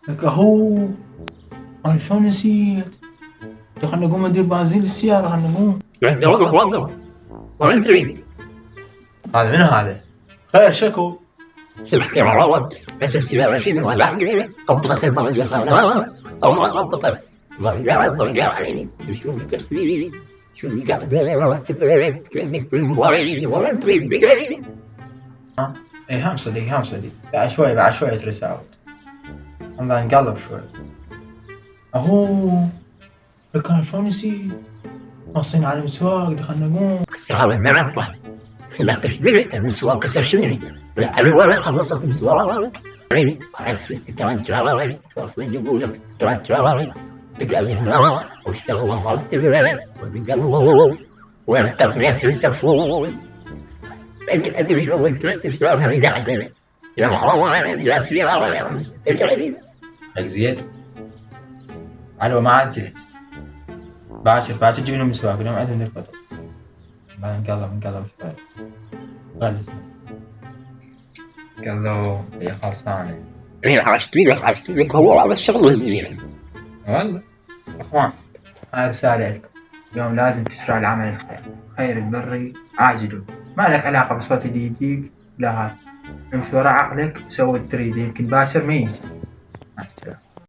لك اهو. انا شلون نسيت؟ خلنا نقوم ندير بنزين للسيارة، خلنا نقوم. وقف وين تريد؟ هذا من هذا؟ خير شكو. تحكي مع بس السيارة شنو ولا حاجة قبضت المرة أو ما قبضت ضرجع عليني شو كسريني شو قاعد كأنك بالموارد ولا تريد بقالي. اي هم صديق هم صديق، بعد شوية رسالة. الله نقلب شوي. اهو. لك انا شلون نسيت؟ وصينا على المسواق، دخلنا نقوم. صار المرة لا تشبيه المسواق كسر شنو لا ولا خلصت المسواق حسيت كمان ترى توصل يقول لك ترى بقال لي واشتغل ما وقال وين تربيت السفور ادري شو قلت بس شو انا قاعد يا محمد يا سيارة لك زيد علوة ما عاد زلت. باكر جبنا مسواق اليوم عندنا الفطر. الله نقلب شوي. غلس قال له هي خلصانة. مين حاشت لك هو هذا الشغل الزين والله اخوان، هاي رسالة لكم. اليوم لازم تسرع العمل الخير، خير البر عاجله. ما لك علاقة بصوت اللي يجيك، لا، هذا امشي ورا عقلك وسوي اللي تريده، يمكن باكر ما يجي. مع السلامة.